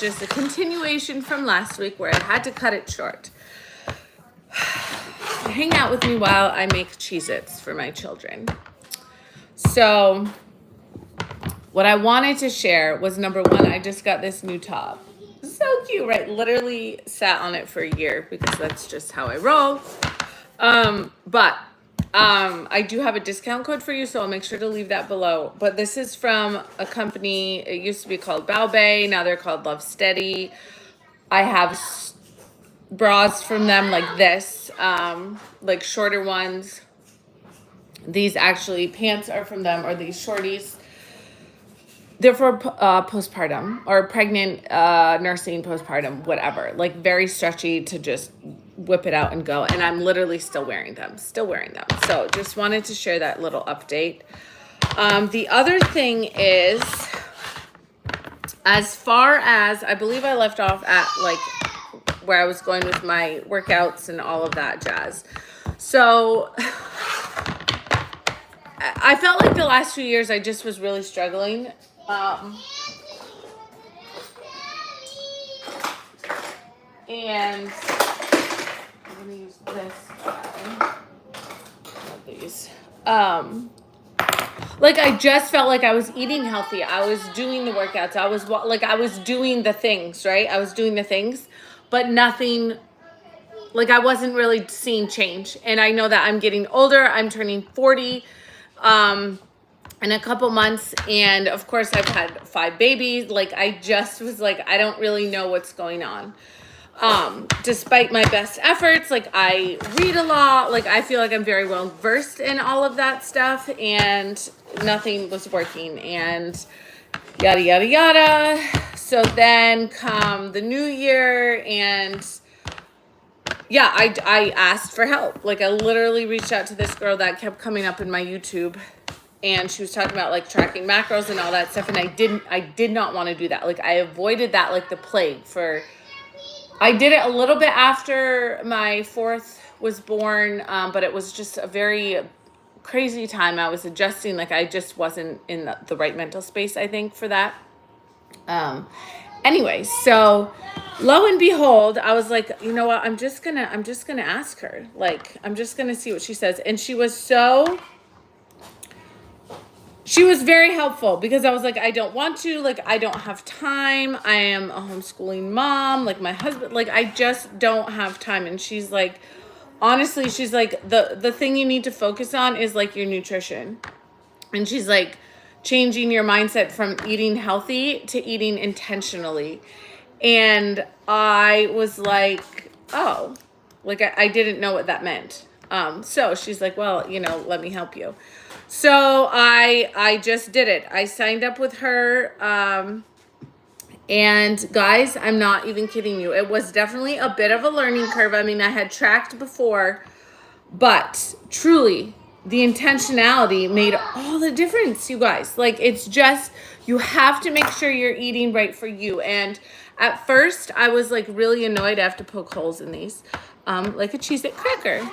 just a continuation from last week where I had to cut it short. Hang out with me while I make Cheez-Its for my children. So what I wanted to share was, number one, I just got this new top. So cute, right? Literally sat on it for a year because that's just how I roll. But I do have a discount code for you, so I'll make sure to leave that below. But this is from a company. It used to be called Baobei. Now they're called Love Steady. I have bras from them like this, like shorter ones. These actually pants are from them, or these shorties. They're for postpartum or pregnant, nursing, postpartum, whatever. Like very stretchy to just whip it out and go. And I'm literally still wearing them. So just wanted to share that little update. The other thing is, as far as, I believe I left off at like where I was going with my workouts and all of that jazz. So I felt like the last few years I just was really struggling. And I'm gonna use this guy. Love these. Like I just felt like I was eating healthy. I was doing the workouts. I was doing the things, right? I was doing the things, but nothing, like I wasn't really seeing change. And I know that I'm getting older. I'm turning 40 in a couple months. And of course I've had 5 babies. Like I just was like, I don't really know what's going on. Despite my best efforts, like I read a lot, like I feel like I'm very well versed in all of that stuff, and nothing was working, and yada, yada, yada. So then come the new year, and yeah, I asked for help. Like I literally reached out to this girl that kept coming up in my YouTube, and she was talking about like tracking macros and all that stuff. And I did not want to do that. Like I avoided that like the plague. I did it a little bit after my 4th was born, but it was just a very crazy time. I was adjusting, like I just wasn't in the right mental space, I think, for that. Anyway, so lo and behold, I was like, you know what? I'm just gonna ask her. Like, I'm just gonna see what she says. And she was very helpful, because I was like, I don't want to, like, I don't have time. I am a homeschooling mom. Like my husband, like, I just don't have time. And she's like, honestly, she's like, the thing you need to focus on is like your nutrition. And she's like, changing your mindset from eating healthy to eating intentionally. And I was like, oh, like I didn't know what that meant. So she's like, well, you know, let me help you. So I just did it. I signed up with her. And guys, I'm not even kidding you. It was definitely a bit of a learning curve. I mean, I had tracked before, but truly the intentionality made all the difference, you guys. Like, it's just, you have to make sure you're eating right for you. And at first I was like really annoyed. I have to poke holes in these, like a Cheez-It cracker.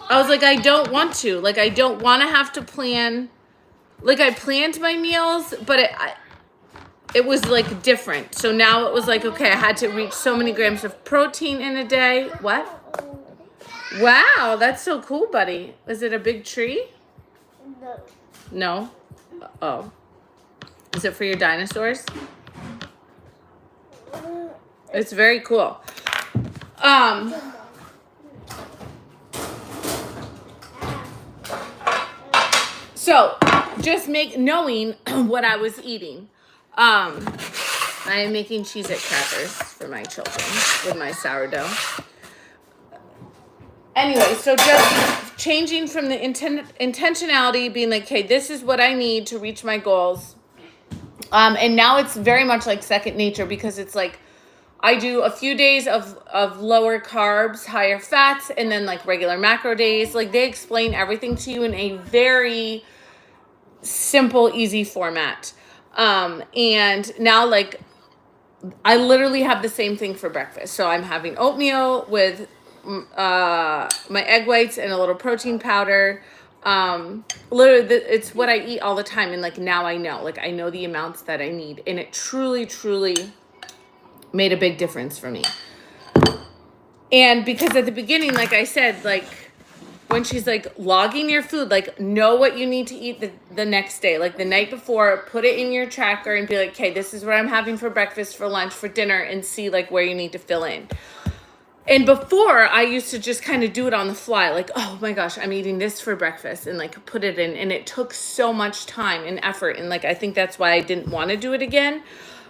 I was like, I don't want to. Like, I don't want to have to plan. Like, I planned my meals, but it was, like, different. So now it was like, okay, I had to reach so many grams of protein in a day. What? Wow, that's so cool, buddy. Is it a big tree? No. No? Oh. Is it for your dinosaurs? It's very cool. So just knowing what I was eating. I am making Cheez-It crackers for my children with my sourdough. Anyway, so just changing from the intentionality, being like, okay, this is what I need to reach my goals. And now it's very much like second nature, because it's like I do a few days of lower carbs, higher fats, and then like regular macro days. Like they explain everything to you in a very simple, easy format. And now like I literally have the same thing for breakfast. So I'm having oatmeal with my egg whites and a little protein powder. Literally, it's what I eat all the time. And like, now I know, like, I know the amounts that I need. And it truly, truly made a big difference for me. And because at the beginning, like I said, like, when she's like logging your food, like, know what you need to eat the next day, like the night before, put it in your tracker and be like, okay, this is what I'm having for breakfast, for lunch, for dinner, and see like where you need to fill in. And before, I used to just kind of do it on the fly, like, oh my gosh, I'm eating this for breakfast, and like put it in. And it took so much time and effort. And like, I think that's why I didn't want to do it again.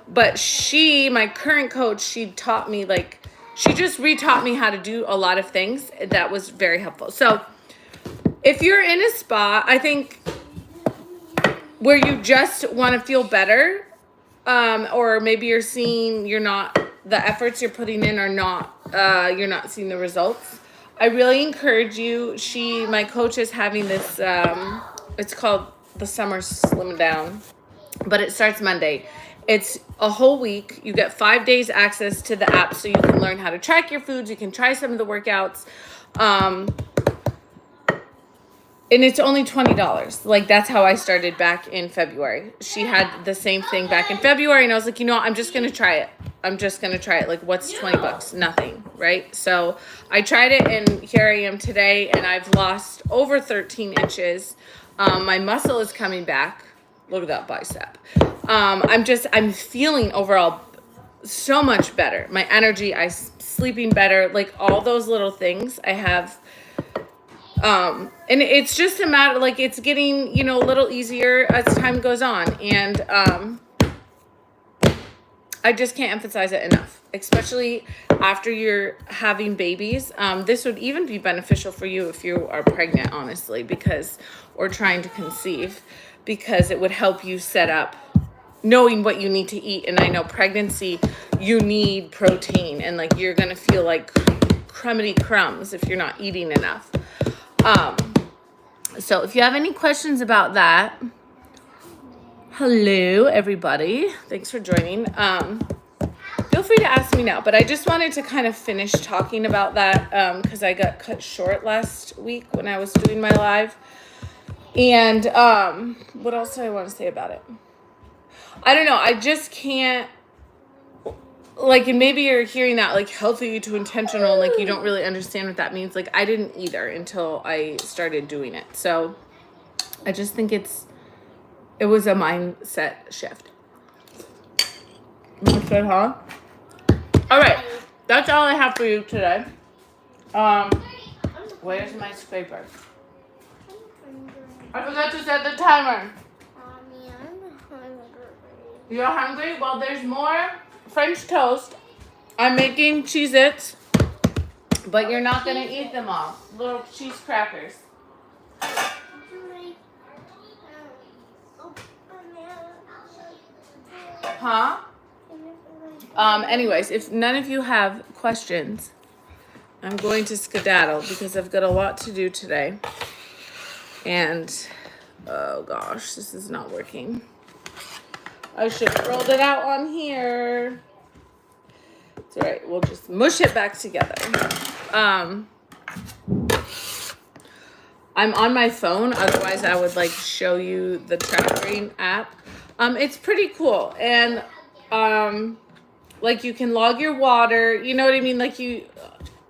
But my current coach, she taught me, like, she just retaught me how to do a lot of things. That was very helpful. So if you're in a spot, I think, where you just want to feel better, or maybe you're seeing the efforts you're putting in are not, you're not seeing the results, I really encourage you. My coach is having this, it's called the Summer Slim Down, but it starts Monday. It's a whole week. You get 5 days access to the app, so you can learn how to track your foods. You can try some of the workouts. And it's only $20. Like, that's how I started back in February. She had the same thing back in February, and I was like, I'm just going to try it. Like, what's $20? Nothing, right? So I tried it, and here I am today, and I've lost over 13 inches. My muscle is coming back. Look at that bicep. I'm feeling overall so much better. My energy, I'm sleeping better, like all those little things I have. And it's just a matter, like, it's getting, a little easier as time goes on. And, I just can't emphasize it enough, especially after you're having babies. This would even be beneficial for you if you are pregnant, honestly, or trying to conceive, because it would help you set up knowing what you need to eat. And I know pregnancy, you need protein, and like, you're going to feel like crumbly crumbs if you're not eating enough. So if you have any questions about that, hello everybody, thanks for joining. Feel free to ask me now, but I just wanted to kind of finish talking about that, because I got cut short last week when I was doing my live. And what else do I want to say about it? I don't know, I just can't, like, and maybe you're hearing that, like, healthy to intentional, like, you don't really understand what that means. Like, I didn't either until I started doing it. So I just think it was a mindset shift. Okay, huh? All right, that's all I have for you today. Where's my scraper? I forgot to set the timer. Mommy, I'm hungry. You're hungry? Well, there's more French toast. I'm making Cheez-Its, but you're not going to eat them all. Little cheese crackers. Huh? Anyways, if none of you have questions, I'm going to skedaddle because I've got a lot to do today. And, oh gosh, this is not working. I should have rolled it out on here. It's all right. We'll just mush it back together. I'm on my phone. Otherwise, I would like show you the tracking app. It's pretty cool. And, like, you can log your water. You know what I mean? Like,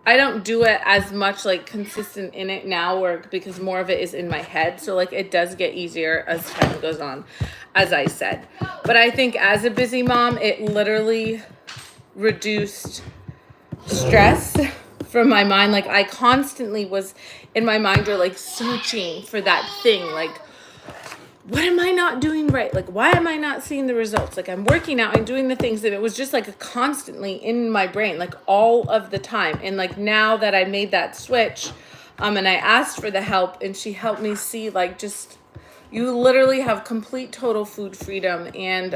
I don't do it as much, like, consistent in it now, because more of it is in my head. So, like, it does get easier as time goes on, as I said. But I think as a busy mom, it literally reduced stress from my mind. Like, I constantly was in my mind, or like searching for that thing. Like, what am I not doing right? Like, why am I not seeing the results? Like, I'm working out and doing the things that it was just like constantly in my brain, like all of the time. And like, now that I made that switch, and I asked for the help, and she helped me see, like, just, you literally have complete total food freedom. And,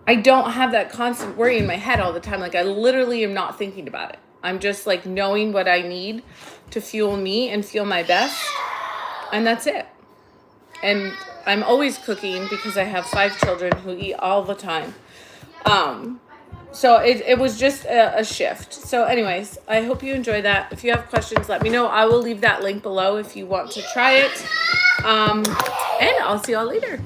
I don't have that constant worry in my head all the time. Like, I literally am not thinking about it. I'm just like knowing what I need to fuel me and feel my best. And that's it. And I'm always cooking because I have 5 children who eat all the time. So it was just a shift. So anyways, I hope you enjoy that. If you have questions, let me know. I will leave that link below if you want to try it. And I'll see y'all later.